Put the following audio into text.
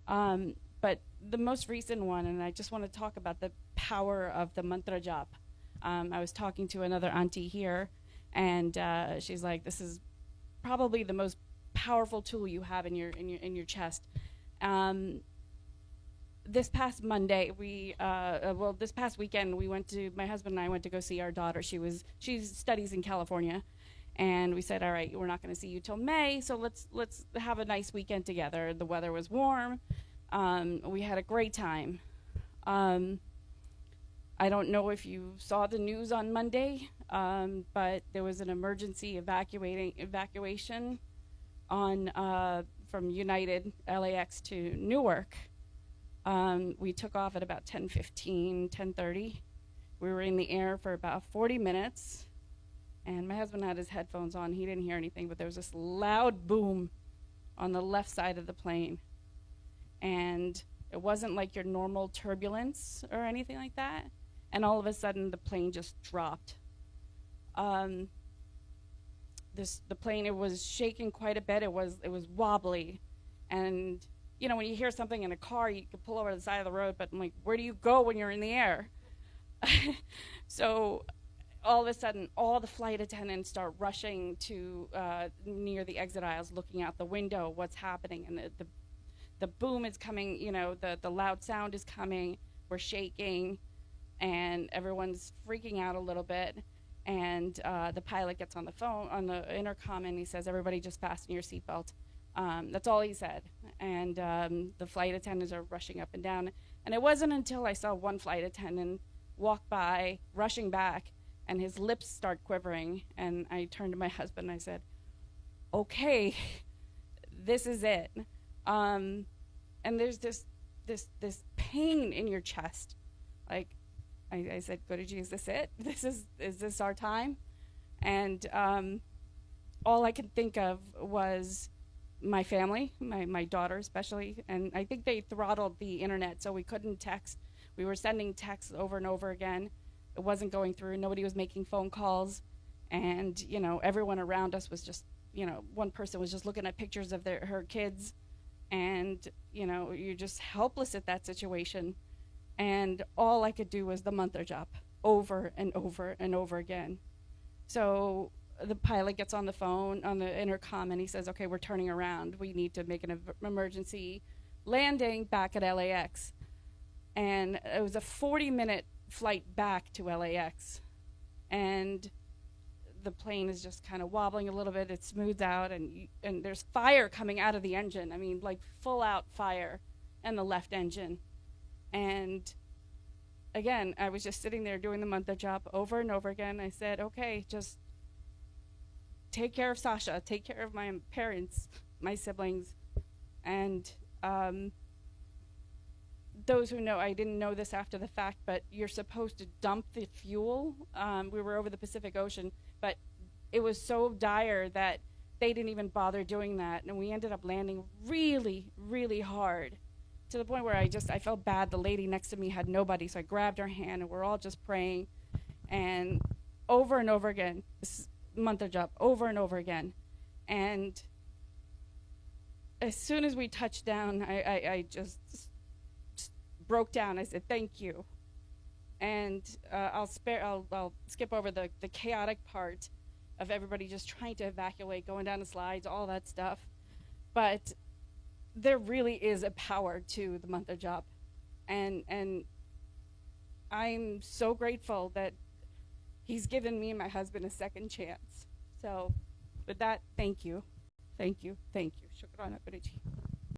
But the most recent one, and I just want to talk about the power of the mantra jap. I was talking to another auntie here, and she's like, "This is probably the most powerful tool you have in your chest." This past Monday, this past weekend, my husband and I went to go see our daughter. She studies in California, and we said, all right, we're not going to see you till May, so let's have a nice weekend together. The weather was warm. We had a great time. I don't know if you saw the news on Monday, but there was an emergency evacuation from United LAX to Newark. We took off at about 10:15, 10:30. We were in the air for about 40 minutes, and my husband had his headphones on. He didn't hear anything, but there was this loud boom on the left side of the plane. And it wasn't like your normal turbulence or anything like that. And all of a sudden, the plane just dropped. The plane, it was shaking quite a bit. It was wobbly, and you know, when you hear something in a car, you can pull over to the side of the road, but I'm like, where do you go when you're in the air? So all of a sudden, all the flight attendants start rushing to near the exit aisles, looking out the window, what's happening, and the boom is coming, you know, the loud sound is coming, we're shaking, and everyone's freaking out a little bit. And the pilot gets on the phone, on the intercom, and he says, everybody just fasten your seatbelt. That's all he said. And the flight attendants are rushing up and down. And it wasn't until I saw one flight attendant walk by, rushing back, and his lips start quivering. And I turned to my husband and I said, okay, this is it. And there's this pain in your chest. Like, I said, Guruji, is this it? Is this our time? And all I could think of was my family, my daughter especially, and I think they throttled the internet, so we couldn't text. We were sending texts over and over again. It wasn't going through. Nobody was making phone calls, and you know, everyone around us was just, you know, one person was just looking at pictures of her kids, and you know, you're just helpless at that situation. And all I could do was the mantra jap over and over and over again. So the pilot gets on the phone, on the intercom, and he says, okay, we're turning around. We need to make an emergency landing back at LAX. And it was a 40-minute flight back to LAX. And the plane is just kind of wobbling a little bit. It smooths out, and there's fire coming out of the engine. I mean, like full-out fire in the left engine. And again, I was just sitting there doing the mantra jap over and over again. I said, okay, just take care of Sasha, take care of my parents, my siblings. And those who know, I didn't know this after the fact, but you're supposed to dump the fuel. We were over the Pacific Ocean, but it was so dire that they didn't even bother doing that. And we ended up landing really, really hard, to the point where I felt bad. The lady next to me had nobody, so I grabbed her hand, and we're all just praying. And over and over again, this mantra jap, over and over again. And as soon as we touched down, I just broke down. I said, thank you. And I'll skip over the chaotic part of everybody just trying to evacuate, going down the slides, all that stuff. But there really is a power to the mantra jap, and I'm so grateful that he's given me and my husband a second chance. So with that, thank you. Thank you. Thank you. Shukrana, Guruji.